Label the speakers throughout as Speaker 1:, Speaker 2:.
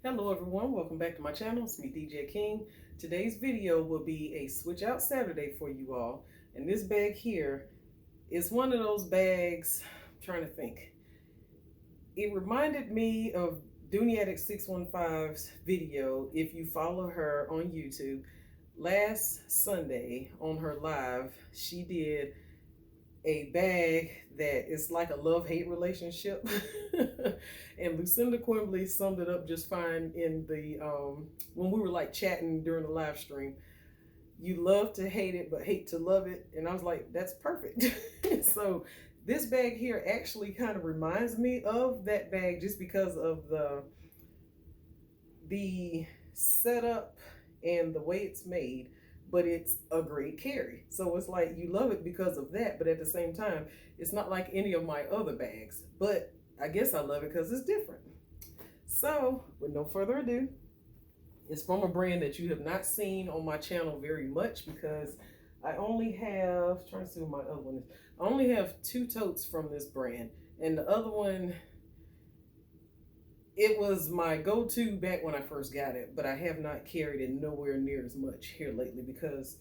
Speaker 1: Hello everyone, welcome back to my channel. It's me, DJ King. Today's video will be a switch out Saturday for you all. And this bag here is one of those bags, I'm trying to think. It reminded me of Duniatic 615's video. If you follow her on YouTube, last Sunday on her live, she did a bag that is like a love-hate relationship. And Lucinda Quimbley summed it up just fine in the when we were like chatting during the live stream. You love to hate it but hate to love it, and I was like, that's perfect. So this bag here actually kind of reminds me of that bag just because of the setup and the way it's made, but it's a great carry. So it's like you love it because of that, but at the same time, it's not like any of my other bags. But I guess I love it because it's different. So with no further ado, it's from a brand that you have not seen on my channel very much because I only have, trying to see what my other one is. I only have 2 totes from this brand, and the other one, it was my go-to back when I first got it, but I have not carried it nowhere near as much here lately because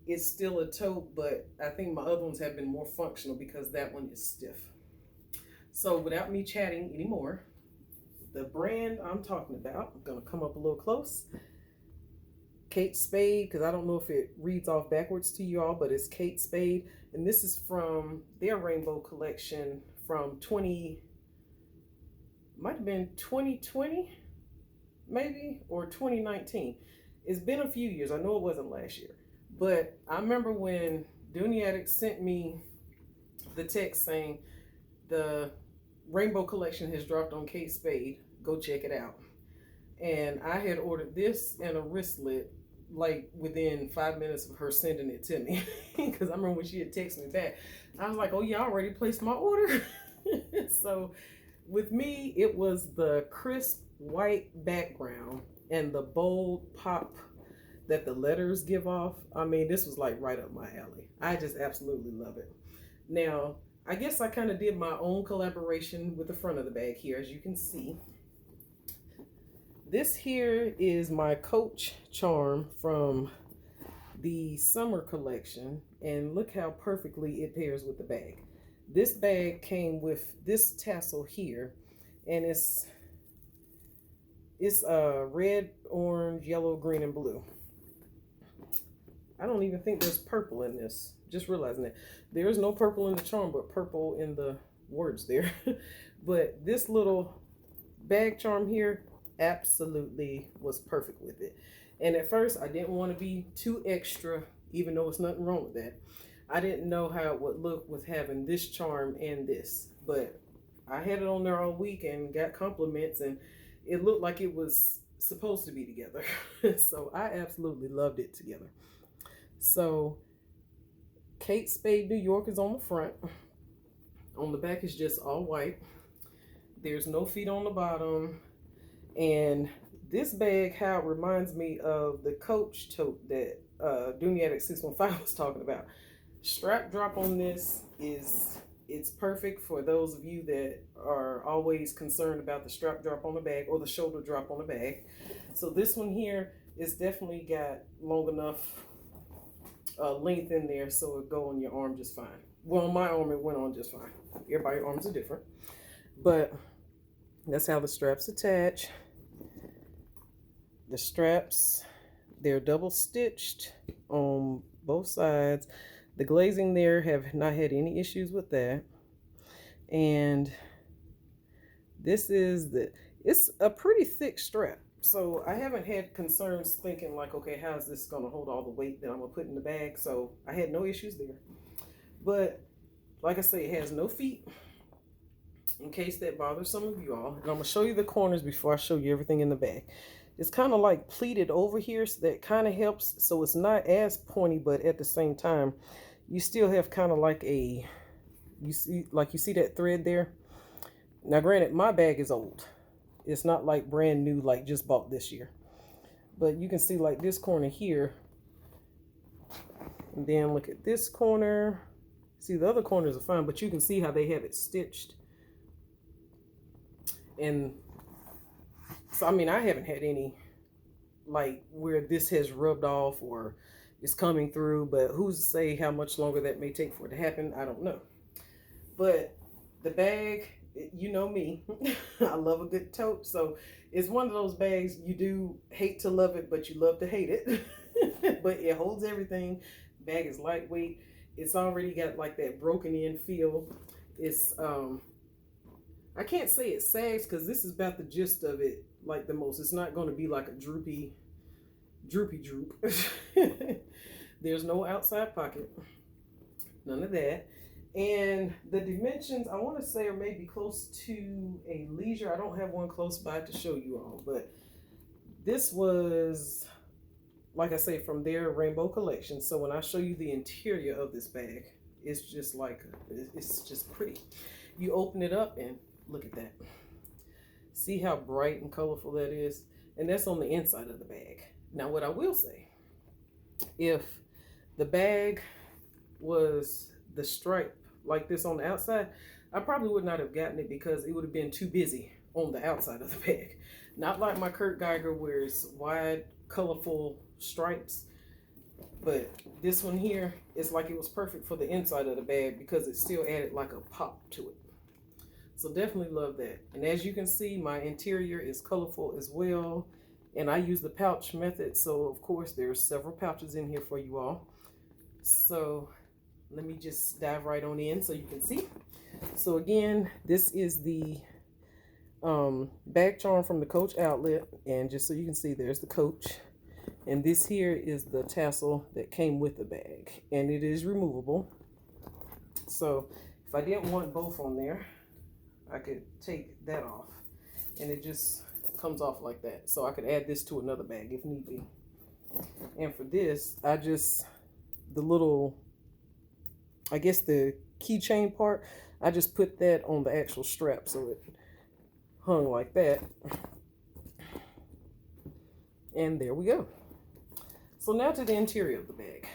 Speaker 1: it's still a tote, but I think my other ones have been more functional because that one is stiff. So without me chatting anymore, the brand I'm talking about, I'm gonna come up a little close. Kate Spade, because I don't know if it reads off backwards to you all, but it's Kate Spade. And this is from their rainbow collection from might have been 2020, maybe, or 2019. It's been a few years. I know it wasn't last year. But I remember when Duniatic sent me the text saying the rainbow collection has dropped on Kate Spade. Go check it out. And I had ordered this and a wristlet like within 5 minutes of her sending it to me. Because I remember when she had texted me back, I was like, oh yeah, I already placed my order. So with me, it was the crisp white background and the bold pop that the letters give off. I mean, this was like right up my alley. I just absolutely love it. Now, I guess I kind of did my own collaboration with the front of the bag here, as you can see. This here is my Coach charm from the summer collection, and look how perfectly it pairs with the bag. This bag came with this tassel here, and it's red, orange, yellow, green, and blue. I don't even think there's purple in this. Just realizing that there is no purple in the charm, but purple in the words there. But this little bag charm here absolutely was perfect with it. And at first, I didn't want to be too extra, even though it's nothing wrong with that. I didn't know how it would look with having this charm and this, but I had it on there all week and got compliments, and it looked like it was supposed to be together. So I absolutely loved it together. So Kate Spade New York is on the front. On the back is just all white. There's no feet on the bottom. And this bag, how it reminds me of the Coach tote that Duniatic 615 was talking about. Strap drop on this it's perfect for those of you that are always concerned about the strap drop on the bag or the shoulder drop on the bag. So this one here is definitely got long enough length in there so it go on your arm just fine. Well, on my arm it went on just fine. Everybody's arms are different, but that's how the straps attach. The straps, they're double stitched on both sides. The glazing there have not had any issues with that. And this is it's a pretty thick strap. So I haven't had concerns thinking like, okay, how is this going to hold all the weight that I'm going to put in the bag? So I had no issues there. But like I say, it has no feet, in case that bothers some of you all. And I'm going to show you the corners before I show you everything in the bag. It's kind of like pleated over here, so that kind of helps. So it's not as pointy, but at the same time, you still have kind of like a, you see that thread there? Now, granted, my bag is old. It's not like brand new, like just bought this year. But you can see like this corner here. And then look at this corner. See, the other corners are fine, but you can see how they have it stitched. And So, I mean, I haven't had any, like, where this has rubbed off or is coming through, but who's to say how much longer that may take for it to happen? I don't know. But the bag, you know me, I love a good tote. So it's one of those bags you do hate to love it, but you love to hate it. But it holds everything. Bag is lightweight. It's already got like that broken in feel. It's I can't say it sags because this is about the gist of it, like the most. It's not going to be like a droop. There's no outside pocket, none of that. And the dimensions, I want to say, are maybe close to a leisure. I don't have one close by to show you all, but this was, like I say, from their rainbow collection. So when I show you the interior of this bag, it's just like, it's just pretty. You open it up and look at that. See how bright and colorful that is? And that's on the inside of the bag. Now, what I will say, if the bag was the stripe like this on the outside, I probably would not have gotten it because it would have been too busy on the outside of the bag. Not like my Kurt Geiger where it's wide, colorful stripes. But this one here is like it was perfect for the inside of the bag because it still added like a pop to it. So definitely love that. And as you can see, my interior is colorful as well. And I use the pouch method. So of course there's several pouches in here for you all. So let me just dive right on in so you can see. So again, this is the bag charm from the Coach outlet. And just so you can see, there's the Coach. And this here is the tassel that came with the bag. And it is removable. So if I didn't want both on there, I could take that off. And it just comes off like that. So I could add this to another bag if need be. And for this, I just, the little, I guess the keychain part, I just put that on the actual strap so it hung like that. And there we go. So now to the interior of the bag.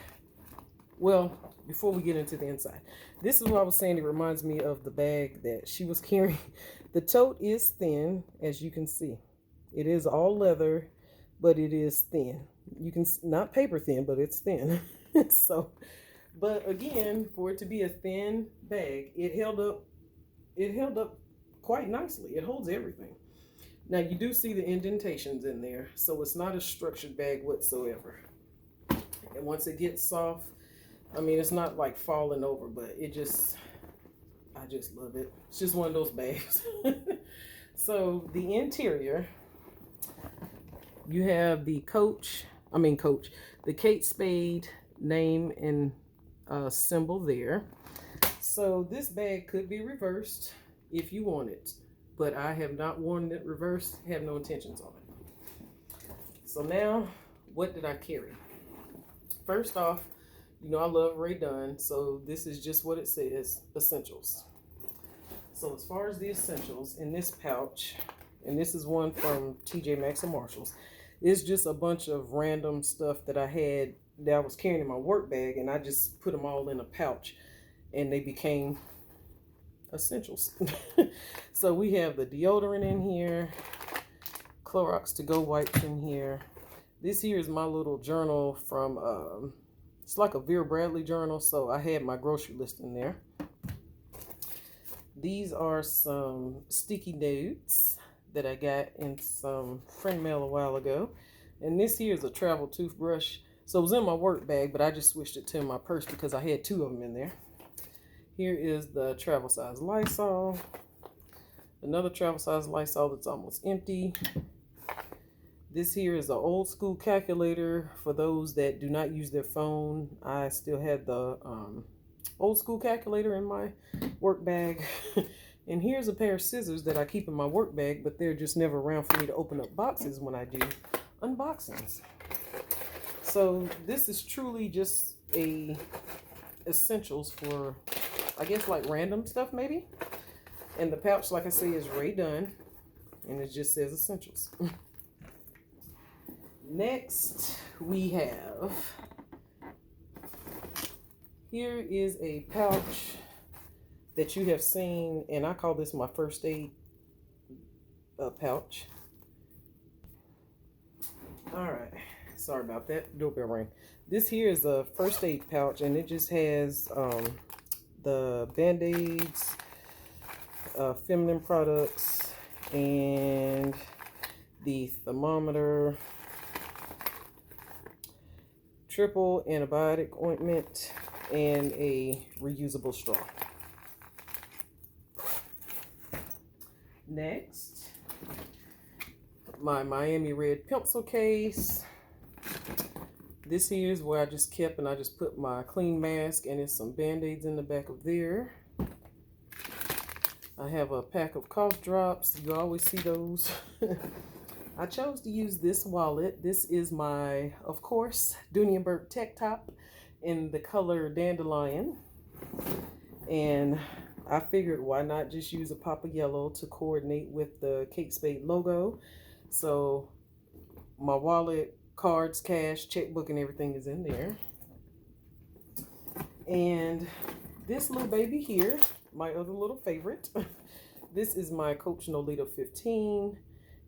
Speaker 1: Well, before we get into the inside, this is what I was saying. It reminds me of the bag that she was carrying. The tote is thin, as you can see. It is all leather, but it is thin. You can, not paper thin, but it's thin. So, but again, for it to be a thin bag, it held up quite nicely. It holds everything. Now you do see the indentations in there, so it's not a structured bag whatsoever. And once it gets soft, I mean, it's not like falling over, but it just, I just love it. It's just one of those bags. So the interior, you have the the Kate Spade name and symbol there. So this bag could be reversed if you want it, but I have not worn it reversed, have no intentions on it. So now, what did I carry? First off, you know I love Rae Dunn, so this is just what it says, essentials. So as far as the essentials in this pouch, and this is one from TJ Maxx and Marshalls, it's just a bunch of random stuff that I had that I was carrying in my work bag, and I just put them all in a pouch, and they became essentials. So we have the deodorant in here, Clorox to-go wipes in here. This here is my little journal from, it's like a Vera Bradley journal, so I had my grocery list in there. These are some sticky notes that I got in some friend mail a while ago. And this here is a travel toothbrush. So it was in my work bag, but I just switched it to my purse because I had two of them in there. Here is the travel size Lysol. Another travel size Lysol that's almost empty. This here is an old school calculator for those that do not use their phone. I still had the old school calculator in my work bag. And here's a pair of scissors that I keep in my work bag, but they're just never around for me to open up boxes when I do unboxings. So this is truly just a essentials for, I guess, like random stuff maybe. And the pouch, like I say, is Rae Dunn, and it just says essentials. Next, we have, here is a pouch that you have seen, and I call this my first aid pouch. All right, sorry about that doorbell ring. This here is a first aid pouch, and it just has the band-aids, feminine products, and the thermometer, triple antibiotic ointment, and a reusable straw. Next, my Miami Red pencil case. This here is where I just kept, and I just put my clean mask, and there's some band-aids in the back of there. I have a pack of cough drops. You always see those. I chose to use this wallet. This is my, of course, Dooney & Bourke Tech Top in the color Dandelion. And I figured why not just use a pop of yellow to coordinate with the Kate Spade logo. So my wallet, cards, cash, checkbook, and everything is in there. And this little baby here, my other little favorite. This is my Coach Nolita 15.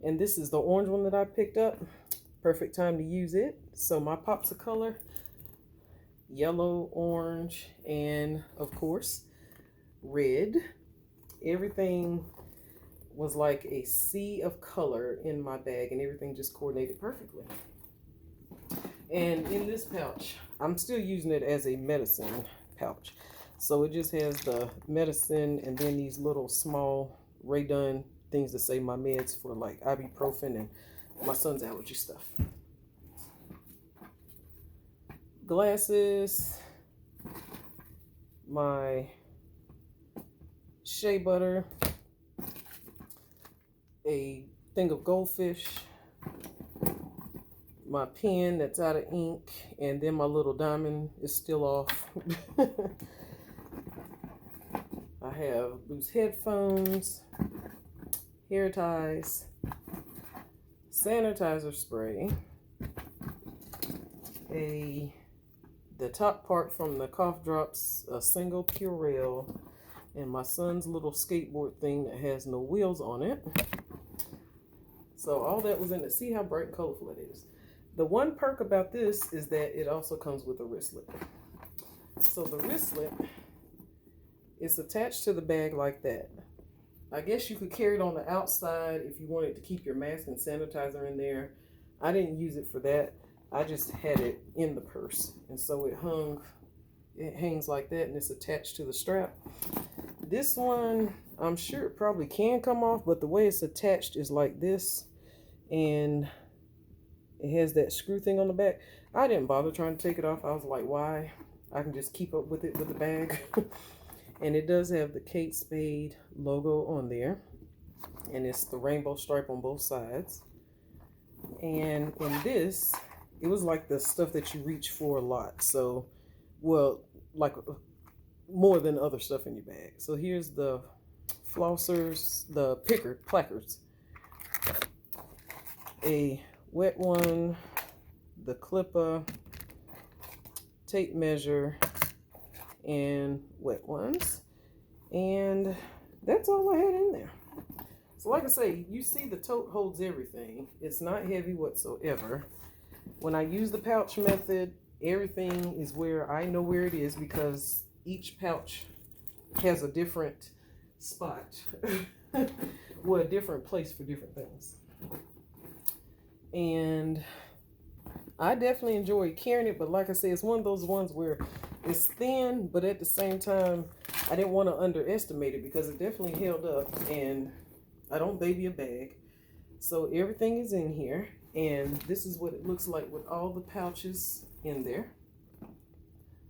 Speaker 1: And this is the orange one that I picked up. Perfect time to use it. So my pops of color, yellow, orange, and of course, red. Everything was like a sea of color in my bag, and everything just coordinated perfectly. And in this pouch, I'm still using it as a medicine pouch. So it just has the medicine and then these little small Rae Dunn things to say my meds for like ibuprofen and my son's allergy stuff. Glasses, my shea butter, a thing of goldfish, my pen that's out of ink, and then my little diamond is still off. I have loose headphones, hair ties, sanitizer spray, the top part from the cough drops, a single Purell, and my son's little skateboard thing that has no wheels on it. So all that was in it. See how bright and colorful it is. The one perk about this is that it also comes with a wristlet. So the wristlet is attached to the bag like that. I guess you could carry it on the outside if you wanted to keep your mask and sanitizer in there. I didn't use it for that. I just had it in the purse. And so it hangs like that, and it's attached to the strap. This one, I'm sure it probably can come off, but the way it's attached is like this. And it has that screw thing on the back. I didn't bother trying to take it off. I was like, why? I can just keep up with it with the bag. And it does have the Kate Spade logo on there. And it's the rainbow stripe on both sides. And in this, it was like the stuff that you reach for a lot. So, well, like more than other stuff in your bag. So here's the flossers, the placards. A wet one, the clipper, tape measure, and wet ones. And that's all I had in there. So like I say, you see the tote holds everything. It's not heavy whatsoever. When I use the pouch method, everything is where I know where it is because each pouch has a different spot. Well, a different place for different things. And I definitely enjoy carrying it, but like I said, it's one of those ones where it's thin, but at the same time, I didn't want to underestimate it because it definitely held up, and I don't baby a bag. So everything is in here, and this is what it looks like with all the pouches in there.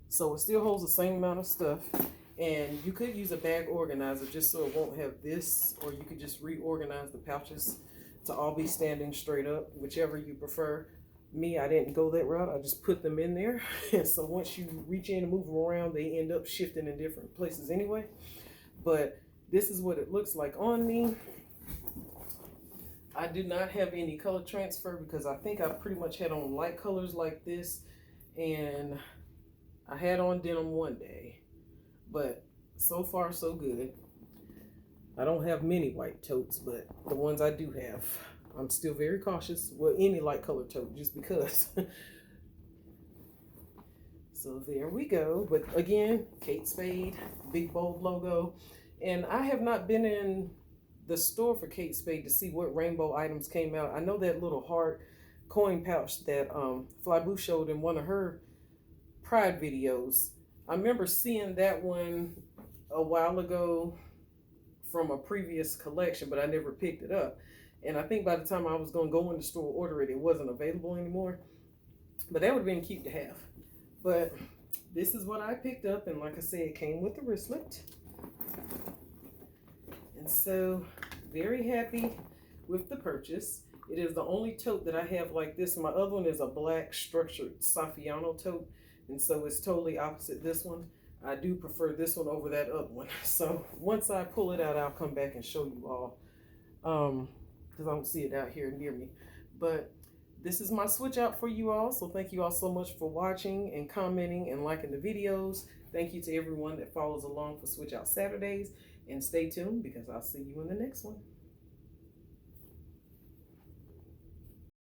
Speaker 1: So it still holds the same amount of stuff, and you could use a bag organizer just so it won't have this, or you could just reorganize the pouches to all be standing straight up, whichever you prefer. Me, I didn't go that route. I just put them in there. And so once you reach in and move them around, they end up shifting in different places anyway. But this is what it looks like on me. I did not have any color transfer because I think I pretty much had on light colors like this, and I had on denim one day, but so far so good. I don't have many white totes, but the ones I do have I'm still very cautious with any light color tote just because. So there we go. But again, Kate Spade, big bold logo. And I have not been in the store for Kate Spade to see what rainbow items came out. I know that little heart coin pouch that Fly Boo showed in one of her Pride videos. I remember seeing that one a while ago from a previous collection, but I never picked it up. And I think by the time I was going to go in the store order it, it wasn't available anymore. But that would have been cute to have. But this is what I picked up, and like I said, it came with the wristlet. And so, very happy with the purchase. It is the only tote that I have like this. My other one is a black structured Saffiano tote, and so it's totally opposite this one. I do prefer this one over that other one. So once I pull it out, I'll come back and show you all, because I don't see it out here near me. But this is my switch out for you all. So thank you all so much for watching and commenting and liking the videos. Thank you to everyone that follows along for Switch Out Saturdays. And stay tuned because I'll see you in the next one.